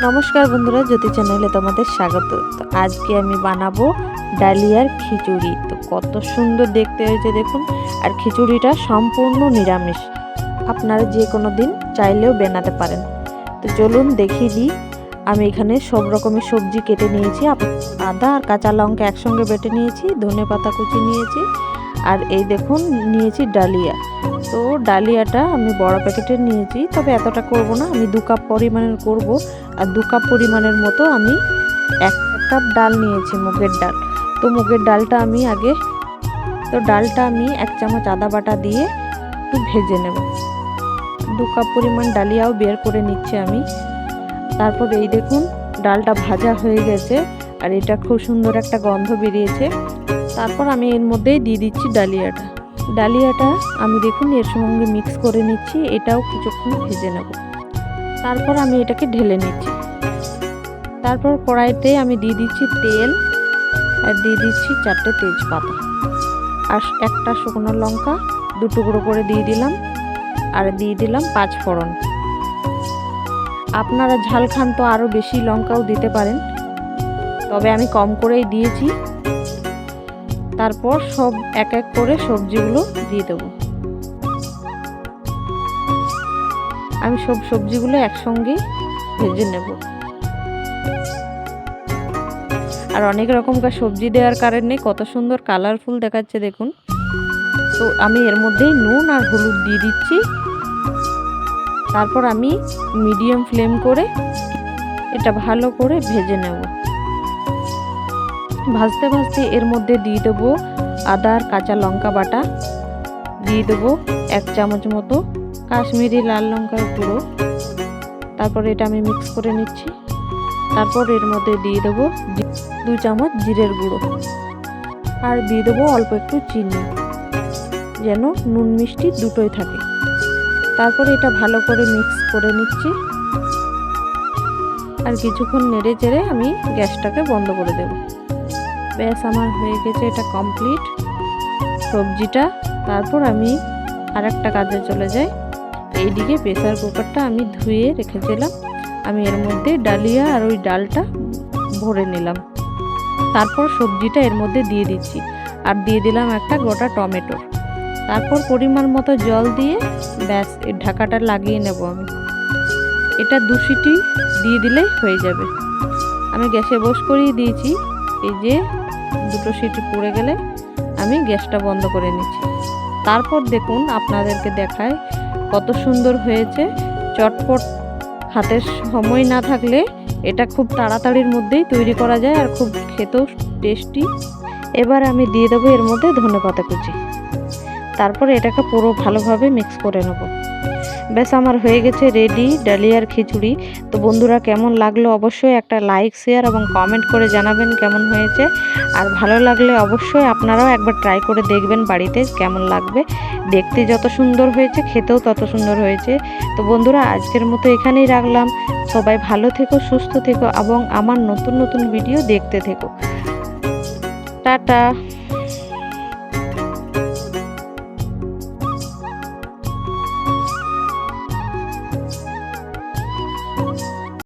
নমস্কার বন্ধুরা, জ্যোতি চ্যানেলে তোমাদের স্বাগত। তো আজকে আমি বানাবো ডালিয়ার খিচুড়ি। তো কত সুন্দর দেখতে হয়েছে দেখুন। আর খিচুড়িটা সম্পূর্ণ নিরামিষ, আপনারা যে কোনো দিন চাইলেও বানাতে পারেন। তো চলুন দেখিয়ে দিই। আমি এখানে সব রকমের সবজি কেটে নিয়েছি, আদা আর কাঁচা লঙ্কা একসঙ্গে বেটে নিয়েছি, ধনেপাতা কুচি নিয়েছি, আর এই দেখুন নিয়েছি ডালিয়া। তো ডালিয়াটা আমি বড় প্যাকেটের নিয়েছি, তবে এতটা করব না, আমি 2 কাপ পরিমাণের করব। আর 2 কাপ পরিমাণের মতো আমি 1 কাপ ডাল নিয়েছি, মুগের ডাল। তো মুগের ডালটা আমি ডালটা আমি 1 চামচ আদা বাটা দিয়ে একটু ভেজে নেব। 2 কাপ পরিমাণ ডালিয়াও বের করে নিচ্ছি আমি। তারপর এই দেখুন ডালটা ভাজা হয়ে গেছে, আর এটা খুব সুন্দর একটা গন্ধ বেরিয়েছে। তারপর আমি এর মধ্যেই দিয়ে দিচ্ছি ডালিয়াটা আমি দেখুন এর সঙ্গে মিক্স করে নিচ্ছি, এটাও কিছুক্ষণ ভেজে নেব। তারপর আমি এটাকে ঢেলে নিচ্ছি। তারপর কড়াইতে আমি দিয়ে দিচ্ছি তেল, আর দিয়ে দিচ্ছি 4টে তেজপাতা, আর একটা শুকনো লঙ্কা 2 টুকরো করে দিয়ে দিলাম, আর দিয়ে দিলাম 5 ফোড়ন। আপনারা ঝাল খান তো আরও বেশি লঙ্কাও দিতে পারেন, তবে আমি কম করেই দিয়েছি। তারপর সব এক এক করে সবজিগুলো দিয়ে দেব। আমি সব সবজিগুলো একসঙ্গে ভেজে নেব। আর অনেক রকমকার সবজি দেওয়ার কারণে কত সুন্দর কালারফুল দেখাচ্ছে দেখুন। তো আমি এর মধ্যেই নুন আর হলুদ দিয়ে দিচ্ছি। তারপর আমি মিডিয়াম ফ্লেম করে এটা ভালো করে ভেজে নেব। ভাজতে ভাজতে এর মধ্যে দিয়ে দেবো আদা আর কাঁচা লঙ্কা বাটা, দিয়ে দেবো 1 চামচ মতো কাশ্মীরি লাল লঙ্কার গুঁড়ো। তারপর এটা আমি মিক্স করে নিচ্ছি। তারপর এর মধ্যে দিয়ে দেবো 2 চামচ জিরের গুঁড়ো, আর দিয়ে দেবো অল্প একটু চিনি, যেন নুন মিষ্টি দুটোই থাকে। তারপর এটা ভালো করে মিক্স করে নিচ্ছি, আর কিছুক্ষণ নেড়ে চেড়ে আমি গ্যাসটাকে বন্ধ করে দেব। ব্যাস আমার হয়ে গেছে এটা কমপ্লিট সবজিটা। তারপর আমি আরেকটা কাজে চলে যাই। এইদিকে প্রেসার কুকারটা আমি ধুয়ে রেখেছিলাম, আমি এর মধ্যে ডালিয়া আর ওই ডালটা ভরে নিলাম। তারপর সবজিটা এর মধ্যে দিয়ে দিচ্ছি, আর দিয়ে দিলাম একটা গোটা টমেটো। তারপর পরিমাণ মতো জল দিয়ে ব্যাস এর ঢাকাটা লাগিয়ে নেব আমি। এটা 2 সিটি দিয়ে দিলেই হয়ে যাবে। আমি গ্যাসে বস করিয়ে দিয়েছি। এই যে 2টো সিটি পড়ে গেলে আমি গ্যাসটা বন্ধ করে নিচ্ছি। তারপর দেখুন আপনাদেরকে দেখায় কত সুন্দর হয়েছে। চটপট, হাতের সময় না থাকলে এটা খুব তাড়াতাড়ির মধ্যেই তৈরি করা যায়, আর খুব খেতেও টেস্টি। এবার আমি দিয়ে দেবো এর মধ্যে ধনেপাতা কুচি। তারপর এটাকে পুরো ভালোভাবে মিক্স করে নেব। ব্যাস আমার হয়ে গেছে রেডি ডালিয়ার খিচুড়ি। তো বন্ধুরা, কেমন লাগলো অবশ্যই একটা লাইক, শেয়ার এবং কমেন্ট করে জানাবেন কেমন হয়েছে। আর ভালো লাগলে অবশ্যই আপনারাও একবার ট্রাই করে দেখবেন বাড়িতে, কেমন লাগবে। দেখতে যত সুন্দর হয়েছে খেতেও তত সুন্দর হয়েছে। তো বন্ধুরা, আজকের মতো এখানেই রাখলাম। সবাই ভালো থেকো, সুস্থ থেকো এবং আমার নতুন নতুন ভিডিও দেখতে থেকো। টাটা।